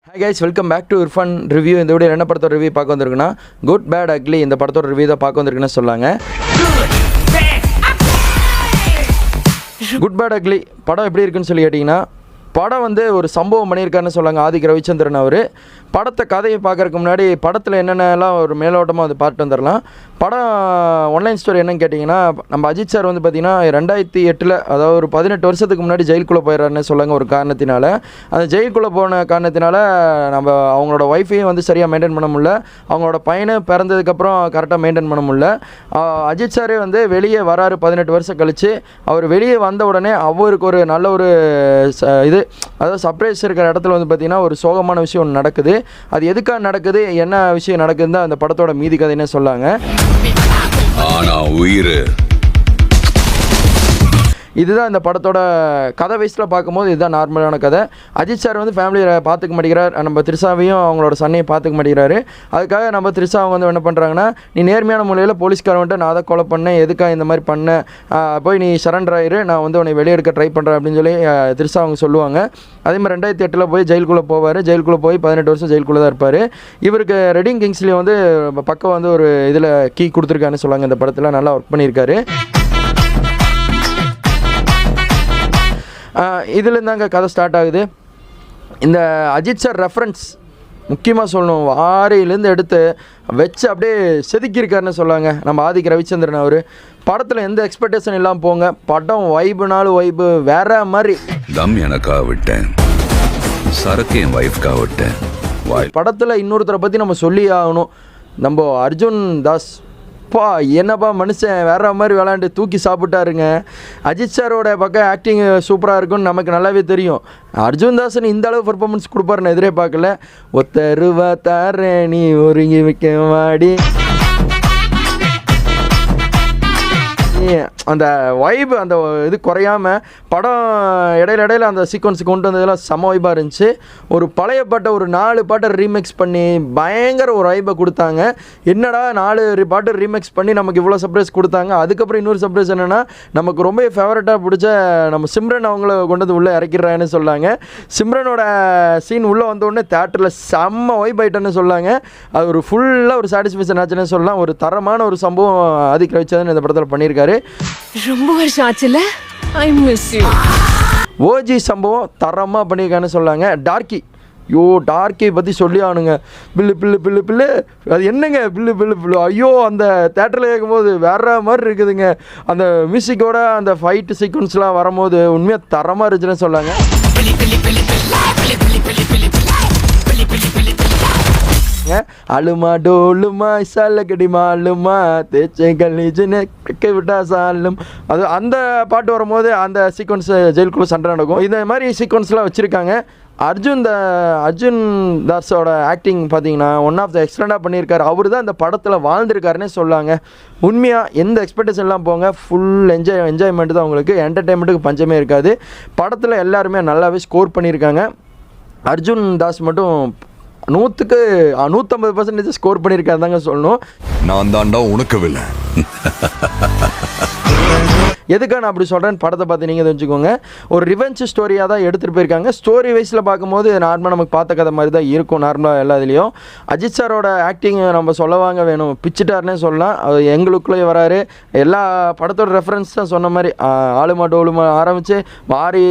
Hi guys, welcome back to Irfan review. இந்த video என்ன படத்தோட ரிவ்யூ பார்க்க வந்திருக்குன்னா குட் பேட் அக்லி இந்த படத்தோட ரிவ்யூ தான் பார்க்க வந்திருக்குன்னு சொல்லாங்க. குட் பேட் அக்லி படம் எப்படி இருக்குன்னு சொல்லி கேட்டிங்கன்னா, படம் வந்து ஒரு சம்பவம் பண்ணியிருக்காருன்னு சொல்லாங்க ஆதிக் ரவிச்சந்திரன் அவர். படத்தை கதையை பார்க்குறதுக்கு முன்னாடி படத்தில் என்னென்னலாம் ஒரு மேலோட்டமாக வந்து பார்த்துட்டு வந்துடலாம். படம் ஒன்லைன் ஸ்டோரி என்னன்னு கேட்டிங்கன்னா, நம்ம அஜித் சார் வந்து பார்த்திங்கன்னா 2008 அதாவது ஒரு 18 வருஷத்துக்கு முன்னாடி ஜெயிலுக்குள்ளே போயிடறாருன்னு சொல்லாங்க. ஒரு காரணத்தினால அந்த ஜெயிலுக்குள்ளே போன காரணத்தினால நம்ம அவங்களோட ஒய்ஃபையும் வந்து சரியாக மெயின்டைன் பண்ண முடியல, அவங்களோட பையனை பிறந்ததுக்கப்புறம் கரெக்டாக மெயின்டைன் பண்ண முடியல. அஜித் சாரே வந்து வெளியே வராரு 18 வருஷம் கழித்து. அவர் வெளியே வந்த உடனே அவருக்கு ஒரு நல்ல ஒரு அதாவது சர்ப்ரைஸ் இருக்கிற இடத்துல வந்து பார்த்திங்கன்னா ஒரு சோகமான விஷயம் ஒன்று நடக்குது. அது எதுக்காக நடக்குது, என்ன விஷயம் நடக்குதுன்னு தான் அந்த படத்தோட மீதி கதைன்னு சொல்லாங்க. இதுதான் இந்த படத்தோட கதை வயசில் பார்க்கும்போது இதுதான் நார்மலான கதை. அஜித் சார் வந்து ஃபேமிலியை பார்த்துக்க மாட்டேங்கிறார், நம்ம த்ரிஷாவையும் அவங்களோட சன்னையும் பார்த்துக்க மாட்டேங்கிறாரு. அதுக்காக நம்ம த்ரிஷா அவங்க வந்து என்ன பண்ணுறாங்கன்னா, நீ நேர்மையான முறையில் போலீஸ்காரன்ட்டு நான் அதை கொலை பண்ணேன், எதுக்காக இந்த மாதிரி பண்ணேன், போய் நீ சரண்டர் ஆயிரு, நான் வந்து உன்னை வெளியே எடுக்க ட்ரை பண்ணுறேன் அப்படின்னு சொல்லி த்ரிஷா அவங்க சொல்லுவாங்க. அதே மாதிரி 2008 போய் ஜெயிலுக்குள்ளே போவார். ஜெயிலுக்குள்ளே போய் 18 வருஷம் ஜெயிலுக்குள்ளே தான் இருப்பார். இவருக்கு ரெடிங் கிங்ஸ்லி வந்து பக்கம் வந்து ஒரு இதில் கீ கொடுத்துருக்கான்னு சொல்லுவாங்க. இந்த படத்தில் நல்லா ஒர்க் பண்ணியிருக்காரு. இதுலேருந்தாங்க கதை ஸ்டார்ட் ஆகுது. இந்த அஜித் சார் ரெஃபரன்ஸ் முக்கியமாக சொல்லணும், வாரியிலேருந்து எடுத்து வச்சு அப்படியே செதுக்கியிருக்காருன்னு சொல்லாங்க நம்ம ஆதிக் ரவிச்சந்திரன் அவர். படத்தில் எந்த எக்ஸ்பெக்டேஷன் இல்லாமல் போங்க, படம் வைபுனாலும் வைபு வேற மாதிரி. தம் எனக்காக விட்டேன், சரக்கு என் வைஃப்காக விட்டேன். படத்தில் இன்னொருத்தரை பற்றி நம்ம சொல்லி ஆகணும், நம்ம அர்ஜுன் தாஸ். என்னப்பா மனுஷன் வேற மாதிரி விளாண்டு தூக்கி சாப்பிட்டாருங்க. அஜித் சாரோட பக்கம் ஆக்டிங் சூப்பராக இருக்குன்னு நமக்கு நல்லாவே தெரியும். அர்ஜுன் தாசன் இந்த அளவு பர்ஃபார்மன்ஸ் கொடுப்பாருன்னு எதிரே பார்க்கல. ஒத்த ரூபா தாரே நீ ஒருங்கி வைக்க மாடி, அந்த வைப் அந்த இது குறையாமல் படம் இடையில அந்த சீக்வன்ஸ் கொண்டு வந்ததெல்லாம் செம வைப்பாக இருந்துச்சு. ஒரு பழைய பாட்டை ஒரு 4 பாட்டை ரீமிக்ஸ் பண்ணி பயங்கர ஒரு வைப்பை கொடுத்தாங்க. என்னடா 4 பாட்டை ரீமிக்ஸ் பண்ணி நமக்கு இவ்வளோ சர்ப்ரைஸ் கொடுத்தாங்க. அதுக்கப்புறம் இன்னொரு சர்ப்ரைஸ் என்னென்னா, நமக்கு ரொம்ப ஃபேவரட்டாக பிடிச்ச நம்ம சிம்ரன் அவங்கள கொண்டு வந்து உள்ளே இறக்கிறாங்கன்னு சொல்லாங்க. சிம்ரனோட சீன் உள்ளே வந்தோடனே தேட்டரில் செம்ம வைப் ஆகிட்டேன்னு சொல்லாங்க. அது ஒரு ஃபுல்லாக ஒரு சாட்டிஸ்ஃபேக்ஷன் ஆச்சுன்னு சொல்லலாம். ஒரு தரமான ஒரு சம்பவம் ஆதிக் ரவிச்சந்திரன் இந்த படத்தில் பண்ணியிருக்காரு. ரொம்ப வருஷம் ஆச்சுல, ஐ மிஸ் யூ. ஓஜி சம்பவம் தரமாக பண்ணியிருக்கான்னு சொல்லாங்க. டார்க்கி, டார்க்கி பற்றி சொல்லி ஆகணுங்க. பில்லு பில்லு பில்லு பில்லு, அது என்னங்க பில்லு பில்லு பில்லு, ஐயோ அந்த தேட்டரில் கேட்கும்போது வேற மாதிரி இருக்குதுங்க. அந்த மியூசிக்கோட அந்த ஃபைட்டு சீக்வன்ஸ்லாம் வரும்போது உண்மையாக தரமாக இருந்துச்சுன்னு சொல்லாங்க. அலுமா டோலுமா சல்லக்கடி மாலுமா தேச்சை கல்லிஜுன்னு விட்டா சாலும், அது அந்த பாட்டு வரும்போது அந்த சீக்வன்ஸ் ஜெயிலுக்குள்ளே சண்டை நடக்கும். இந்த மாதிரி சீக்வன்ஸ்லாம் வச்சுருக்காங்க. அர்ஜுன் தாஸோட ஆக்டிங் பார்த்தீங்கன்னா ஒன் ஆஃப் த எக்ஸலண்டாக பண்ணியிருக்காரு. அவர் தான் இந்த படத்தில் வாழ்ந்துருக்காருன்னே சொல்லாங்க. உண்மையாக எந்த எக்ஸ்பெக்டேஷன்லாம் போங்க, ஃபுல் என்ஜாய்மெண்ட் தான் உங்களுக்கு. என்டர்டெயின்மெண்ட்டுக்கு பஞ்சமே இருக்காது. படத்தில் எல்லாருமே நல்லாவே ஸ்கோர் பண்ணியிருக்காங்க. அர்ஜுன் தாஸ் மட்டும் 100க்கு 150% ஸ்கோர் பண்ணியிருக்காரு தாங்க சொல்லணும். நான் தாண்டா உனக்கு வில்லை. எதுக்காக நான் அப்படி சொல்கிறேன்னு படத்தை பார்த்து நீங்கள் தெரிஞ்சுக்கோங்க. ஒரு ரிவெஞ்ச் ஸ்டோரியாக தான் எடுத்துகிட்டு போயிருக்காங்க. ஸ்டோரி வைஸில் பார்க்கும்போது நார்மலாக நமக்கு பார்த்த கதை மாதிரி தான் இருக்கும் நார்மலாக எல்லா இதுலேயும். அஜித் சாரோட ஆக்டிங் நம்ம சொல்லவாங்க வேணும், பிச்சுட்டாருன்னே சொல்லலாம். அது எங்களுக்குள்ளே வராரு. எல்லா படத்தோட ரெஃபரன்ஸ் தான் சொன்ன மாதிரி ஆளுமா டோலுமா ஆரம்பித்து வாரி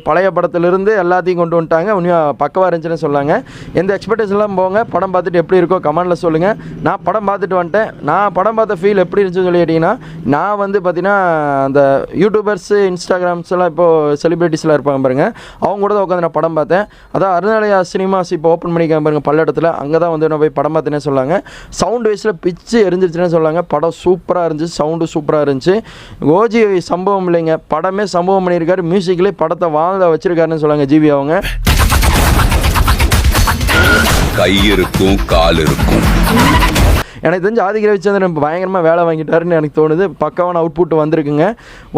பழைய படத்துலேருந்து எல்லாத்தையும் கொண்டு வந்துட்டாங்க. உண்மையாக பக்கவாக இருந்துச்சுன்னு சொல்லாங்க. எந்த எக்ஸ்பெக்டேஷன்லாம் போங்க, படம் பார்த்துட்டு எப்படி இருக்கோ கமெண்டில் சொல்லுங்கள். நான் படம் பார்த்துட்டு வந்துட்டேன். நான் படம் பார்த்த ஃபீல் எப்படி இருந்துச்சுன்னு சொல்லி கேட்டிங்கன்னா, நான் வந்து பார்த்தீங்கன்னா அந்த யூடியூபர்ஸு இன்ஸ்டாகிராம்ஸ் எல்லாம் இப்போது செலிபிரிட்டிஸ்லாம் இருப்பாங்க பாருங்கள், அவங்க கூட தான் உட்காந்து நான் படம் பார்த்தேன். அதான் அருணாலயா சினிமாஸ் இப்போ ஓப்பன் பண்ணிக்காம பாருங்கள் பல்லடத்தில், அங்கே தான் வந்து நான் போய் படம் பார்த்தேன்னே சொல்லாங்க. சவுண்ட் வைஸில் பிச்சு எரிஞ்சிருச்சுன்னு சொல்லாங்க. படம் சூப்பராக இருந்துச்சு, சவுண்டு சூப்பராக இருந்துச்சு. ஓஜி சம்பவம் இல்லைங்க, படமே சம்பவம் பண்ணியிருக்காரு. மியூசிக்லேயே படத்தை வாழ்ந்த வச்சுருக்காருன்னு சொல்லாங்க ஜிவி அவங்க. கை இருக்கும் கால் இருக்கும். எனக்கு தெரிஞ்சு ஆதிக் ரவிச்சந்திரன் பயங்கரமாக வேலை வாங்கிட்டாருன்னு எனக்கு தோணுது. பக்காவான அவுட்புட் வந்திருக்குங்க.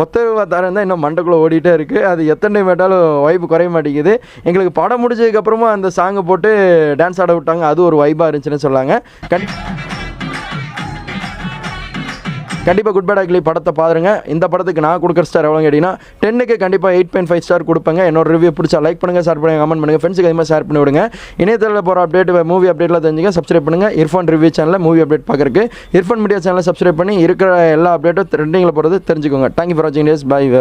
ஒத்தரவா தரம் தான் இன்னும் மண்டக்குள்ளே ஓடிட்டே இருக்குது. அது எத்தனை டைம் கேட்டாலும் வைப்பு குறைய மாட்டேங்குது. எங்களுக்கு படம் முடிஞ்சதுக்கப்புறமா அந்த சாங்கை போட்டு டான்ஸ் ஆட விட்டாங்க. அது ஒரு வைப்பாக இருந்துச்சுன்னு சொல்லாங்க. கண்டிப்பாக குட் பேட் அக்லி படத்தை பாருங்க. இந்த படத்துக்கு நான் கொடுக்குற ஸ்டார் எவ்வளோ கேட்டிங்கன்னா 10க்கு கண்டிப்பாக 8.5 ஸ்டார் கொடுப்பேங்க. என்னோட ரிவ்யூ பிடிச்சா லைக் பண்ணுங்கள், ஷேர் பண்ணுங்கள், கமெண்ட் பண்ணுங்கள், ஃப்ரெண்ட்ஸுக்கு அதிகமாக ஷேர் பண்ணி விடுங்க. இணையத்தில் போகிற அப்டேட் மூவி அப்டேட்லாம் தெரிஞ்சுங்க. சப்ஸ்கிரைப் பண்ணுங்கள் இர்ஃபான் ரிவ்யூ சேனலில் மூவி அப்டேட் பார்க்குறக்கு. இர்ஃபான் மீடியா சேனலை சப்ஸ்கிரைப் பண்ணி இருக்கிற எல்லா அப்டேட்டும் ட்ரெண்டிங்கில் போகிறது தெரிஞ்சுக்கோங்க. தேங்க்யூ ஃபார் வாட்சிங் டேஸ். பை.